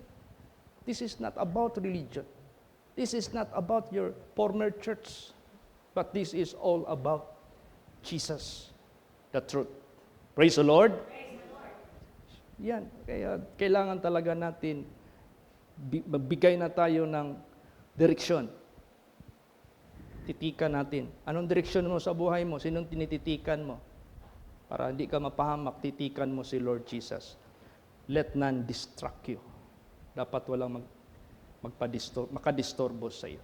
This is not about religion. This is not about your former church. But this is all about Jesus, the truth. Praise the Lord. Praise the Lord. Yan, kaya kailangan talaga natin magbigay na tayo ng direksyon. tinititikan natin? Anong direksyon mo sa buhay mo? Sinong tinititikan mo? Para hindi ka mapahamak, titikan mo si Lord Jesus. Let none distract you. Dapat walang makadisturbo sa iyo.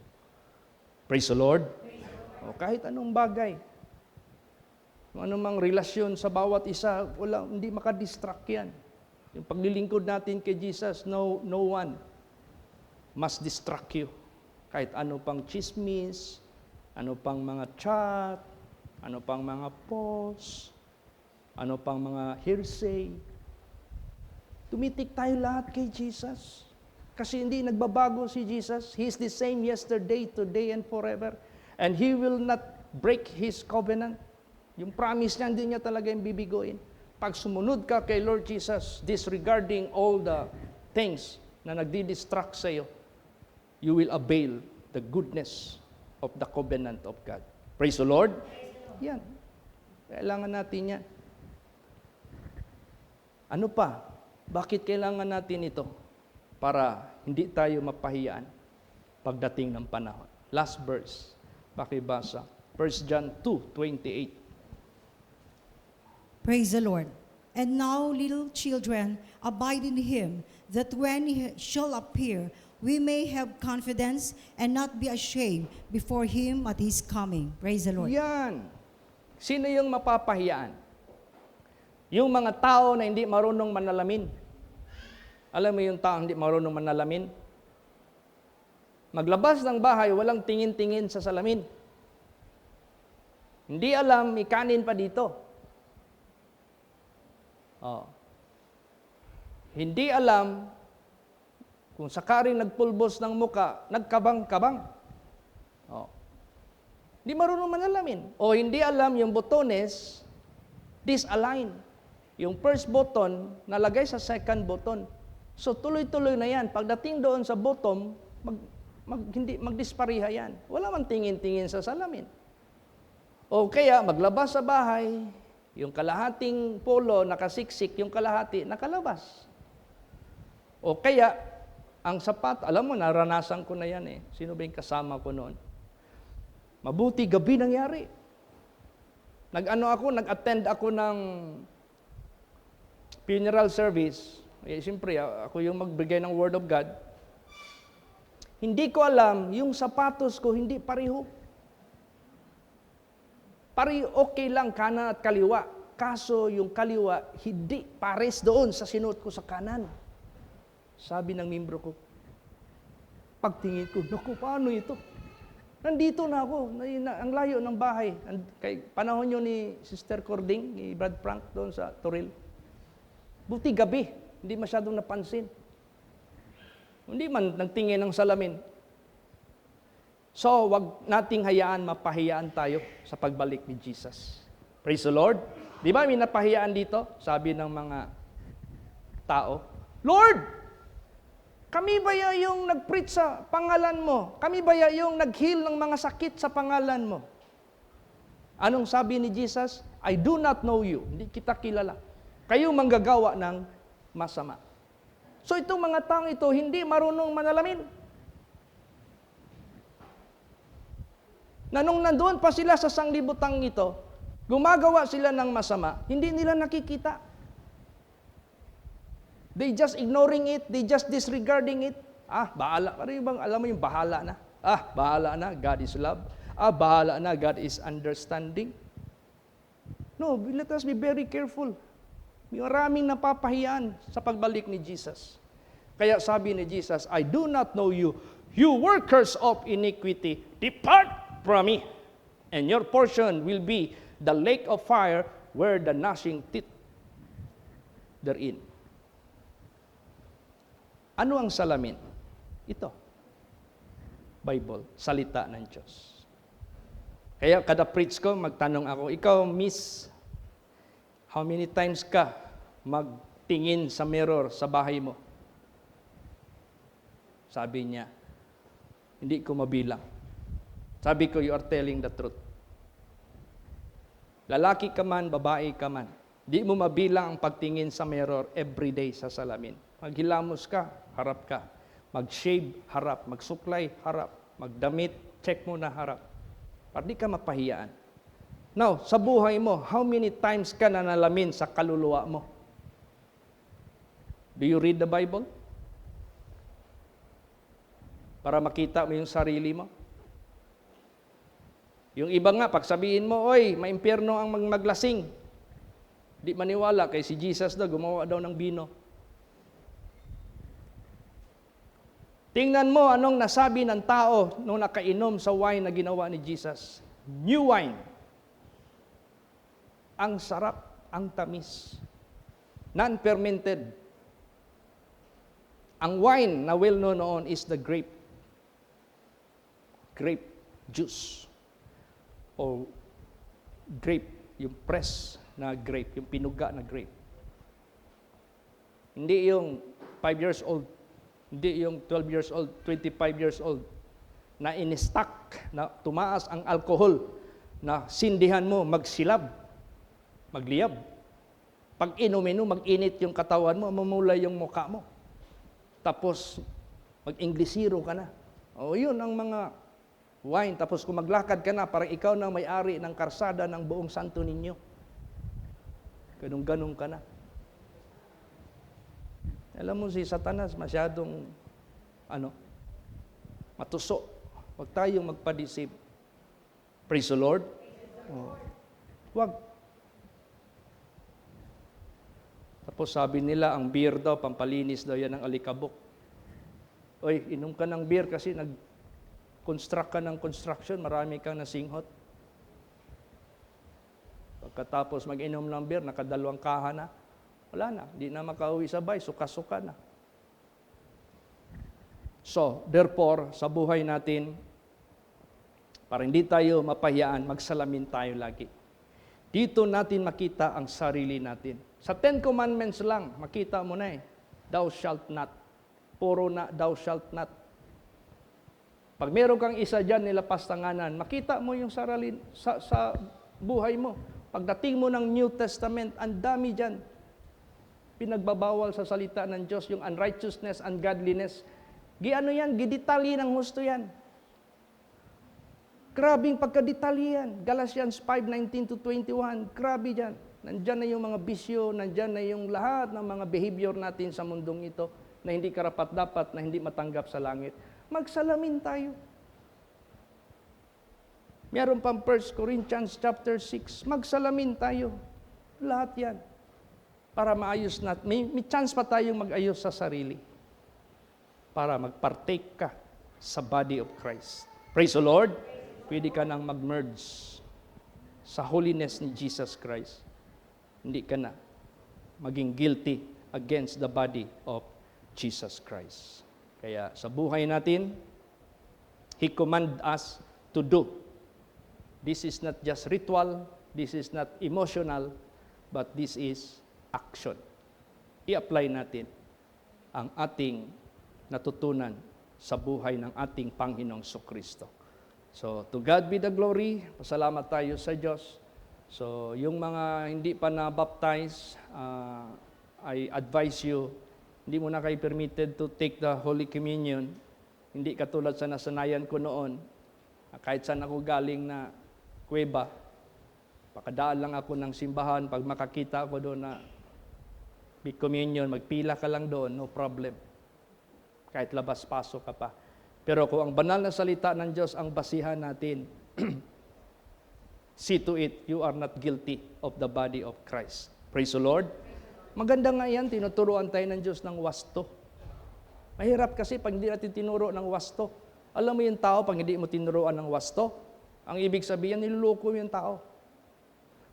Praise the Lord. O, kahit anong bagay, kung anumang relasyon sa bawat isa, hindi makadistract yan. Yung paglilingkod natin kay Jesus, no one must distract you. Kahit ano pang chismis, ano pang mga chat, ano pang mga post, ano pang mga hearsay. Tumitik tayo lahat kay Jesus. Kasi hindi nagbabago si Jesus. He is the same yesterday, today, and forever. And He will not break His covenant. Yung promise niya, hindi niya talaga yung bibigoin. Pag sumunod ka kay Lord Jesus, disregarding all the things na nagdi-distract sa iyo, you will avail the goodness of the covenant of God. Praise the Lord. Yan. Kailangan natin yan. Ano pa? Bakit kailangan natin ito? Para hindi tayo mapahiyaan pagdating ng panahon. Last verse. Pakibasa. 1 John 2:28. Praise the Lord. And now, little children, abide in Him, that when He shall appear, we may have confidence and not be ashamed before Him at His coming. Praise the Lord. Yan. Sino yung mapapahiyaan? Yung mga tao na hindi marunong manalamin. Alam mo yung tao hindi marunong manalamin? Maglabas ng bahay, walang tingin-tingin sa salamin. Hindi alam, ikanin pa dito. Oh. Hindi alam, kung sakaring nagpulbos ng muka, nagkabang-kabang. Oh. Hindi marunong manalamin. O hindi alam yung botones, disalign. Yung first button, nalagay sa second button. So tuloy-tuloy na yan. Pagdating doon sa bottom, magdispariha yan. Wala man tingin-tingin sa salamin. O kaya maglabas sa bahay, yung kalahating polo nakasiksik, yung kalahati nakalabas. O kaya, ang sapat, alam mo, naranasan ko na yan eh. Sino ba yung kasama ko noon? Mabuti gabi nangyari. Nag-attend ako ng funeral service. Eh, siyempre, ako yung magbigay ng Word of God. Hindi ko alam, yung sapatos ko hindi pareho. Okay lang, kanan at kaliwa. Kaso yung kaliwa, hindi pares doon sa sinuot ko sa kanan. Sabi ng membro ko, pagtingin ko, naku, paano ito? Nandito na ako, ang layo ng bahay. Kay panahon yun ni Sister Cording, ni Brad Frank doon sa Toril. Buti gabi. Hindi masyadong napansin. Hindi man nagtingin ng salamin. So, wag nating hayaan mapahiyaan tayo sa pagbalik ni Jesus. Praise the Lord. Di ba may napahiyaan dito? Sabi ng mga tao, Lord, kami ba yung nag-preach sa pangalan mo? Kami ba yung nag-heal ng mga sakit sa pangalan mo? Anong sabi ni Jesus? I do not know you. Hindi kita kilala. Kayo manggagawa ng masama. So itong mga taong ito, hindi marunong manalamin. Na nung nandoon pa sila sa sanglibutang ito, gumagawa sila ng masama, hindi nila nakikita. They just ignoring it, they just disregarding it. Bahala. Alam mo yung bahala na. Bahala na, God is love. Bahala na, God is understanding. No, let us be very careful. Maraming napapahiyaan sa pagbalik ni Jesus. Kaya sabi ni Jesus, I do not know you, you workers of iniquity, depart from me, and your portion will be the lake of fire where the gnashing teeth therein. Ano ang salamin? Ito. Bible, salita ng Diyos. Kaya kada preach ko, magtanong ako, ikaw, miss, how many times ka magtingin sa mirror sa bahay mo? Sabi niya, hindi ko mabilang. Sabi ko, you are telling the truth. Lalaki ka man, babae ka man, di mo mabilang ang pagtingin sa mirror everyday sa salamin. Maghilamos ka, harap ka. Mag-shave, harap. Magsuklay, harap. Magdamit, check mo na harap. para di ka mapahiyaan. Now, sa buhay mo, how many times ka na nalamin sa kaluluwa mo? Do you read the Bible? Para makita mo yung sarili mo? Yung iba nga, pag sabihin mo, oy, maimpyerno ang maglasing. Di maniwala, kay si Jesus daw, gumawa daw ng bino. Tingnan mo anong nasabi ng tao nung nakainom sa wine na ginawa ni Jesus. New wine. Ang sarap, ang tamis. Non-fermented. Ang wine na well-known noon is the grape juice. O grape, yung press na grape, yung pinuga na grape. Hindi yung 5 years old, hindi yung 12 years old, 25 years old, na in-stock, na tumaas ang alcohol, na sindihan mo, magsilab, magliyab. Pag inumin mo, mag-init yung katawan mo, mamulay yung mukha mo. Tapos, mag-Inglesiro ka na. O yun ang mga wine. Tapos kung maglakad ka na, parang ikaw na may-ari ng karsada ng buong Santo Niño. Ganun-ganun ka na. Alam mo si Satanas, masyadong, matuso. Huwag tayong magpa-deceive. Praise the Lord. Oh. Huwag. Tapos sabi nila, ang beer daw, pampalinis daw yan ng alikabok. Oy, inom ka ng beer kasi construct ka ng construction, marami kang nasinghot. Pagkatapos mag-inom ng beer, nakadalawang kaha na, wala na, di na makauwi sabay, suka-suka na. So, therefore, sa buhay natin, para hindi tayo mapahiyaan, magsalamin tayo lagi. Dito natin makita ang sarili natin. Sa 10 Commandments lang, makita mo na thou shalt not. Puro na, thou shalt not. Pag meron kang isa dyan, nilapas tanganan, makita mo yung sarili sa buhay mo. Pagdating mo ng New Testament, ang dami dyan. Pinagbabawal sa salita ng Diyos, yung unrighteousness, ungodliness. Gidetalye ng husto yan. Grabing pagkadetalye yan. Galatians 5:19-21, grabe dyan. Nandyan na yung mga bisyo, nandyan na yung lahat ng mga behavior natin sa mundong ito na hindi karapat-dapat, na hindi matanggap sa langit. Magsalamin tayo. Meron pang 1 Corinthians chapter 6, magsalamin tayo. Lahat yan. Para maayos natin. May chance pa tayong mag-ayos sa sarili. Para mag-partake ka sa body of Christ. Praise the Lord. Pwede ka nang mag-merge sa holiness ni Jesus Christ. Hindi ka na maging guilty against the body of Jesus Christ. Kaya sa buhay natin, He command us to do. This is not just ritual, this is not emotional, but this is action. I-apply natin ang ating natutunan sa buhay ng ating Panginoong Sokristo. So, to God be the glory. Pasalamat tayo sa Diyos. So, yung mga hindi pa na-baptize, I advise you, hindi mo na kayo permitted to take the Holy Communion. Hindi katulad sa nasanayan ko noon. Kahit saan ako galing na kuweba, pakadaan lang ako ng simbahan. Pag makakita ako doon na big communion, magpila ka lang doon, no problem. Kahit labas-pasok ka pa. Pero kung ang banal na salita ng Diyos ang basihan natin, see to it, you are not guilty of the body of Christ. Praise the Lord. Maganda nga yan, tinuturuan tayo ng Diyos ng wasto. Mahirap kasi pag hindi natin tinuro ng wasto. Alam mo yung tao, pag hindi mo tinuruan ng wasto, ang ibig sabihin, niluloko mo yung tao.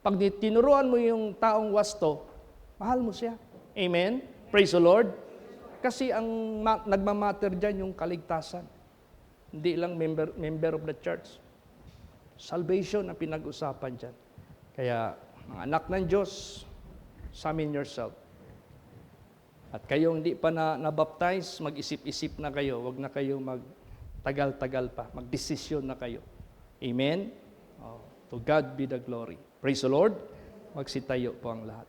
Pag tinuruan mo yung taong wasto, mahal mo siya. Amen? Praise the Lord. Kasi ang nagmamatter dyan yung kaligtasan. Hindi lang member of the church. Salvation ang pinag-usapan dyan. Kaya, mga anak ng Diyos, examine yourself. At kayo hindi pa na-baptize, mag-isip-isip na kayo. Huwag na kayo magtagal-tagal pa. Magdesisyon na kayo. Amen? Oh, to God be the glory. Praise the Lord. Magsitayo po ang lahat.